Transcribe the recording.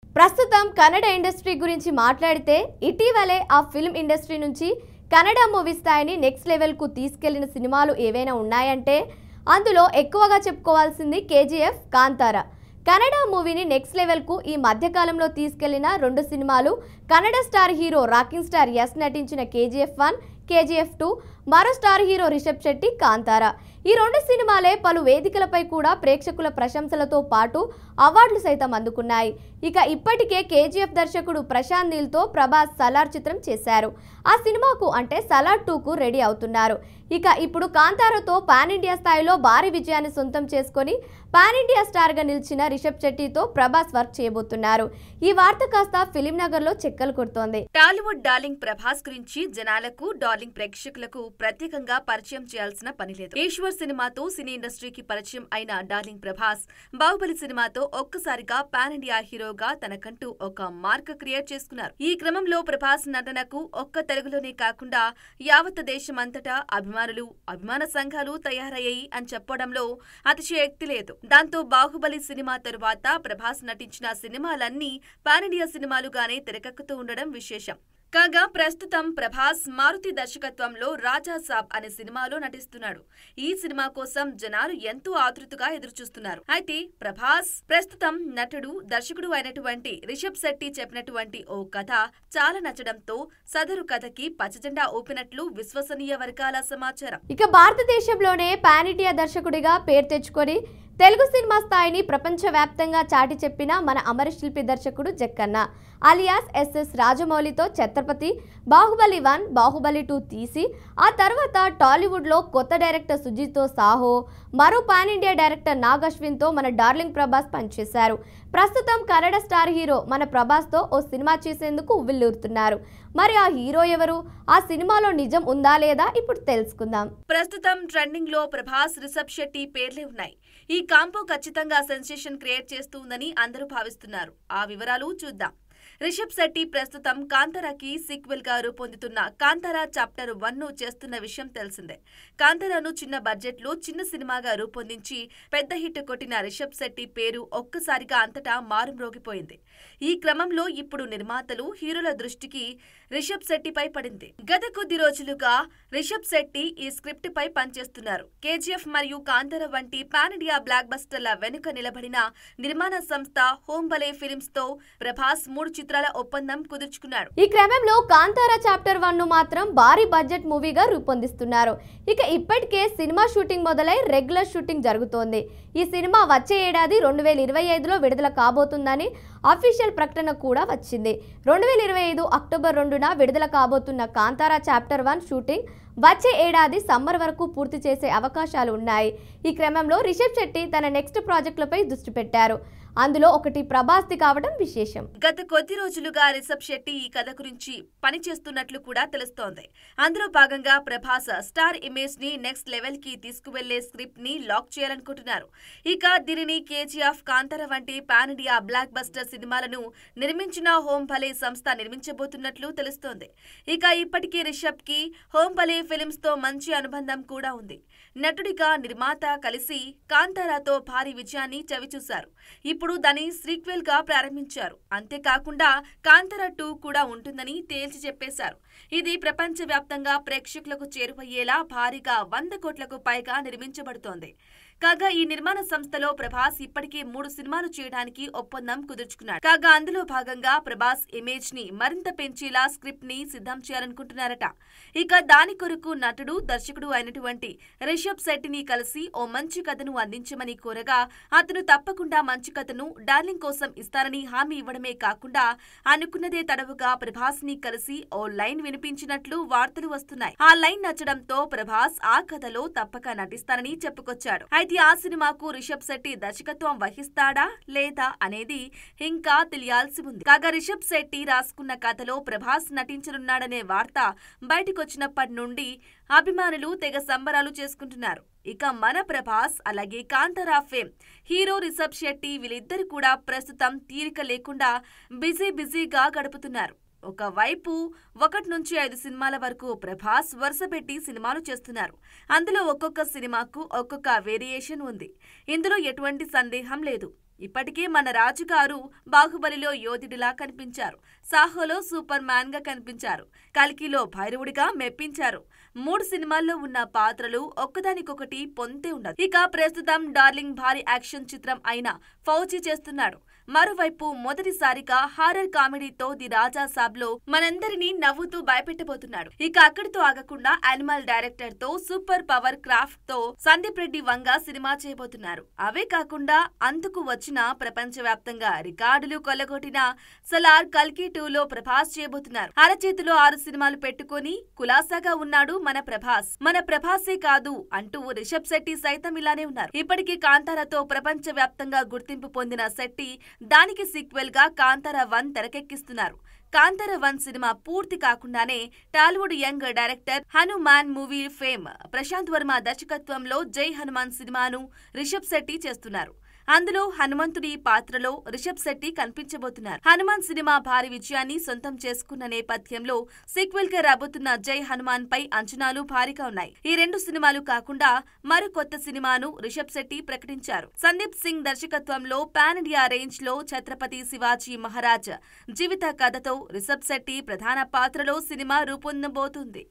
ప్రస్తుతం కన్నడ ఇండస్ట్రీ గురించి మాట్లాడితే ఇటీవలే ఆ ఫిల్మ్ ఇండస్ట్రీ నుంచి కన్నడ మూవీ స్థాయిని నెక్స్ట్ లెవెల్కు తీసుకెళ్లిన సినిమాలు ఏవైనా ఉన్నాయంటే అందులో ఎక్కువగా చెప్పుకోవాల్సింది కేజీఎఫ్, కాంతార. కన్నడ మూవీని నెక్స్ట్ లెవెల్కు ఈ మధ్యకాలంలో తీసుకెళ్లిన రెండు సినిమాలు Kannada star hero rocking star Yash నటించిన కేజీఎఫ్ 1, కేజీఎఫ్ 2, మరో స్టార్ హీరో రిషబ్ శెట్టి, కాంతార. ఈ రెండు సినిమాలే పలు వేదికలపై కూడా ప్రేక్షకుల ప్రశంసలతో పాటు అవార్డులు సైతం అందుకున్నాయి. ఇక ఇప్పటికే కేజీఎఫ్ దర్శకుడు ప్రశాంత్ నీల్తో ప్రభాస్ సలార్ చిత్రం చేశారు. ఆ సినిమాకు అంటే సలార్ 2కు రెడీ అవుతున్నారు. ఇక ఇప్పుడు కాంతారతో పాన్ ఇండియా స్థాయిలో భారీ విజయాన్ని సొంతం చేసుకొని పాన్ ఇండియా స్టార్గా నిలిచిన రిషబ్ శెట్టితో ప్రభాస్ వర్క్ చేయబోతున్నారు. ఈ వార్త కాస్త ఫిలిం నగర్లో చెక్కలు కొడుతోంది. టాలీవుడ్ డార్లింగ్ ప్రభాస్ గురించి జనాలకు, డార్లింగ్ ప్రేక్షకులకు ప్రత్యేకంగా పరిచయం చేయాల్సిన పని లేదు. ఈశ్వర్ సినిమాతో సినీ ఇండస్ట్రీకి పరిచయం అయిన డార్లింగ్ ప్రభాస్ బాహుబలి సినిమాతో ఒక్కసారిగా పాన్ ఇండియా హీరోగా తనకంటూ ఒక మార్క్ క్రియేట్ చేసుకున్నారు. ఈ క్రమంలో ప్రభాస్ నటనకు ఒక్క తెలుగులోనే కాకుండా యావత్ దేశమంతటా అభిమాన సంఘాలు తయారయ్యాయి అని చెప్పడంలో అతిశయోక్తి లేదు. దాంతో బాహుబలి సినిమా తరువాత ప్రభాస్ నటించిన సినిమాలన్నీ పాన్ ఇండియా సినిమాలుగానే తెరకెక్కుతూ ఉండడం విశేషం. కాగా ప్రస్తుతం ప్రభాస్ మారుతి దర్శకత్వంలో రాజా సాబ్ అనే సినిమాలో నటిస్తున్నాడు. ఈ సినిమా కోసం జనాలు ఎంతో ఆతృతగా ఎదురుచూస్తున్నారు. అయితే ప్రభాస్ ప్రస్తుతం నటుడు, దర్శకుడు అయినటువంటి రిషబ్ శెట్టి చెప్పినటువంటి ఓ కథ చాలా నచ్చడంతో సదరు కథకి పచ్చజెండా ఊపినట్లు విశ్వసనీయ వర్గాల సమాచారం. ఇక భారతదేశంలోనే పాన్ ఇండియా దర్శకుడిగా పేరు తెచ్చుకొని తెలుగు సినిమా స్థాయిని ప్రపంచవ్యాప్తంగా చాటి చెప్పిన మన అమరశిల్పి దర్శకుడు జక్కన్న అలియాస్ ఎస్ఎస్ రాజమౌళితో ఛత్రపతి, బాహుబలి 1, బాహుబలి 2 తీసి ఆ తర్వాత టాలీవుడ్లో కొత్త డైరెక్టర్ సుజిత్తో సాహో, మరో పాన్ ఇండియా డైరెక్టర్ నాగ్ అశ్విన్తో మన డార్లింగ్ ప్రభాస్ పనిచేశారు. ప్రస్తుతం కన్నడ స్టార్ హీరో మన ప్రభాస్తో ఓ సినిమా చేసేందుకు ఉవ్విళ్లూరుతున్నారు. మరి ఆ హీరో ఎవరు? ఆ సినిమాలో నిజం ఉందా లేదా ఇప్పుడు తెలుసుకుందాం. ప్రస్తుతం ట్రెండింగ్ లో ప్రభాస్, రిషబ్ శెట్టి పేర్లే ఉన్నాయి. ఈ కాంపో ఖచ్చితంగా సెన్సేషన్ క్రియేట్ చేస్తుందని అందరూ భావిస్తున్నారు. ఆ వివరాలు చూద్దాం. రిషబ్ శెట్టి ప్రస్తుతం కాంతారాకి సీక్వెల్ గా రూపొందుతున్న కాంతారా చాప్టర్ 1ను చేస్తున్న విషయం తెలిసిందే. కాంతారాను చిన్న బడ్జెట్ లో చిన్న సినిమాగా రూపొందించి పెద్ద హిట్ కొట్టిన రిషబ్ శెట్టి పేరు ఒక్కసారిగా అంతటా మారుమ్రోగిపోయింది. ఈ క్రమంలో ఇప్పుడు నిర్మాతలు, హీరోల దృష్టికి రిషబ్ శెట్టిపై పడింది. గత కొద్ది రోజులుగా రిషబ్ శెట్టి ఈ స్క్రిప్ట్ పై పనిచేస్తున్నారు. కేజీఎఫ్ మరియు కాంతారా వంటి పాన్ ఇండియా బ్లాక్ బస్టర్ల వెనుక నిలబడిన నిర్మాణ సంస్థ హోమ్ బలే ఫిల్మ్స్ తో ప్రభాస్ 3 చిత్రాల ఒప్పందం కుదుర్చుకున్నాడు. ఈ క్రమంలో కాంతారా చాప్టర్ 1ను మాత్రం భారీ బడ్జెట్ మూవీగా రూపొందిస్తున్నారు. ఇక ఇప్పటికే సినిమా షూటింగ్ మొదలై రెగ్యులర్ షూటింగ్ జరుగుతోంది. ఈ సినిమా వచ్చే ఏడాది 2025లో విడుదల కాబోతుందని అఫీషియల్ ప్రకటన కూడా వచ్చింది. 2025 అక్టోబర్ 2న విడుదల కాబోతున్న కాంతారా చాప్టర్ 1 షూటింగ్ వచ్చే ఏడాది సమ్మర్ వరకు పూర్తి చేసే అవకాశాలు ఉన్నాయి. ఈ క్రమంలో రిషబ్ శెట్టి తన నెక్స్ట్ ప్రాజెక్టులపై దృష్టి పెట్టారు. అందులో ఒకటి ప్రభాస్ది కావడం విశేషం. గత కొద్ది రోజులుగా రిషబ్ శెట్టి ఈ కథ గురించి పని చేస్తున్నట్లు కూడా తెలుస్తోంది. అందులో భాగంగా ప్రభాస్ స్టార్ ఇమేజ్ ని నెక్స్ట్ లెవెల్ కి తీసుకువెళ్లే స్క్రిప్ట్ ని లాక్ చేయాలనుకుంటున్నారు. ఇక దీనిని కేజీఎఫ్, కాంతారా వంటి పాన్ ఇండియా బ్లాక్ బస్టర్ సినిమాలను నిర్మించిన హోమ్ భలే సంస్థ నిర్మించబోతున్నట్లు తెలుస్తోంది. ఇక ఇప్పటికీ రిషబ్ కి హోమ్ భలే ఫిల్మ్స్ తో మంచి అనుబంధం కూడా ఉంది. నటుడిగా, నిర్మాత కలిసి కాంతారాతో భారీ విజయాన్ని చవిచూశారు. ఇప్పుడు దాని సీక్వెల్ గా ప్రారంభించారు. అంతేకాకుండా కాంతారా 2 కూడా ఉంటుందని తేల్చి చెప్పేశారు. ఇది ప్రపంచవ్యాప్తంగా ప్రేక్షకులకు చేరువయ్యేలా భారీగా 100 కోట్లకు పైగా నిర్మించబడుతోంది. కాగా ఈ నిర్మాణ సంస్థలో ప్రభాస్ ఇప్పటికే 3 సినిమాలు చేయడానికి ఒప్పందం కుదుర్చుకున్నాడు. కాగా అందులో భాగంగా ప్రభాస్ ఇమేజ్ ని మరింత పెంచేలా స్క్రిప్ట్ ని సిద్ధం చేయాలనుకుంటున్నారట. ఇక దాని కొరకు నటుడు, దర్శకుడు అయినటువంటి రిషబ్ శెట్టిని కలిసి ఓ మంచి కథను అందించమని కోరగా అతను తప్పకుండా మంచి కథను డార్లింగ్ కోసం ఇస్తారని హామీ ఇవ్వడమే కాకుండా అనుకున్నదే తడవుగా ప్రభాస్ ని కలిసి ఓ లైన్ వినిపించినట్లు వార్తలు వస్తున్నాయి. ఆ లైన్ నచ్చడంతో ప్రభాస్ ఆ కథలో తప్పక నటిస్తారని చెప్పుకొచ్చాడు. అయితే ఆ సినిమాకు రిషబ్ శెట్టి దర్శకత్వం వహిస్తాడా లేదా అనేది ఇంకా తెలియాల్సి ఉంది. కాగా రిషబ్ శెట్టి రాసుకున్న కథలో ప్రభాస్ నటించనున్నాడనే వార్త బయటకొచ్చినప్పటి నుండి అభిమానులు తెగ సంబరాలు చేసుకుంటున్నారు. ఇక మన ప్రభాస్ అలాగే కాంతారా ఫేమ్ హీరో రిషబ్ శెట్టి వీళ్ళిద్దరు కూడా ప్రస్తుతం తీరిక లేకుండా బిజీగా గడుపుతున్నారు. ఒకవైపు 1 నుంచి 5 సినిమాల వరకు ప్రభాస్ వరుసపెట్టి సినిమాలు చేస్తున్నారు. అందులో ఒక్కొక్క సినిమాకు ఒక్కొక్క వేరియేషన్ ఉంది. ఇందులో ఎటువంటి సందేహం లేదు. ఇప్పటికే మన రాజుగారు బాహుబలిలో యోధుడిలా కనిపించారు, సాహోలో సూపర్ మ్యాన్ గా కనిపించారు, కల్కిలో భైరవుడిగా మెప్పించారు. 3 సినిమాల్లో ఉన్న పాత్రలు ఒక్కదానికొకటి పొంతే ఉండదు. ఇక ప్రస్తుతం డార్లింగ్ భారీ యాక్షన్ చిత్రం అయిన ఫౌజీ చేస్తున్నాడు. మరోవైపు మొదటిసారిగా హారర్ కామెడీతో ది రాజా సాబ్ లో మనందరినీ నవ్వుతూ భయపెట్టబోతున్నాడు. ఇక అక్కడితో ఆగకుండా యానిమల్ డైరెక్టర్ తో సూపర్ పవర్ క్రాఫ్ట్ తో సందీప్ రెడ్డి వంగ సినిమా చేయబోతున్నారు. అవే కాకుండా అందుకు వచ్చిన ప్రపంచవ్యాప్తంగా రికార్డులు కొల్లగొట్టిన సలార్ కల్కి 2లో ప్రభాస్ చేయబోతున్నారు. అరచేతిలో 6 సినిమాలు పెట్టుకుని కులాసాగా ఉన్నాడు మన ప్రభాస్. మన ప్రభాసే కాదు అంటూ రిషబ్ శెట్టి సైతం ఇలానే ఉన్నారు. ఇప్పటికీ కాంతారాతో ప్రపంచవ్యాప్తంగా గుర్తింపు పొందిన శెట్టి దానికి సీక్వెల్ గా కాంతారా 1 తెరకెక్కిస్తున్నారు. కాంతారా 1 సినిమా పూర్తి కాకుండానే Tollywood young director Hanuman movie fame Prashanth Varma దర్శకత్వంలో జై హనుమాన్ సినిమాను రిషబ్ శెట్టి చేస్తున్నారు. అందులో హనుమంతుడి పాత్రలో రిషబ్ శెట్టి కనిపించబోతున్నారు. హనుమాన్ సినిమా భారీ విజయాన్ని సొంతం చేసుకున్న నేపథ్యంలో సీక్వెల్ గా రాబోతున్న జై హనుమాన్ పై అంచనాలు భారీగా ఉన్నాయి. ఈ 2 సినిమాలు కాకుండా మరో కొత్త సినిమాను రిషబ్ శెట్టి ప్రకటించారు. సందీప్ సింగ్ దర్శకత్వంలో పాన్ ఇండియా రేంజ్ లో ఛత్రపతి శివాజీ మహారాజ్ జీవిత కథతో రిషబ్ శెట్టి ప్రధాన పాత్రలో సినిమా రూపొందబోతుంది.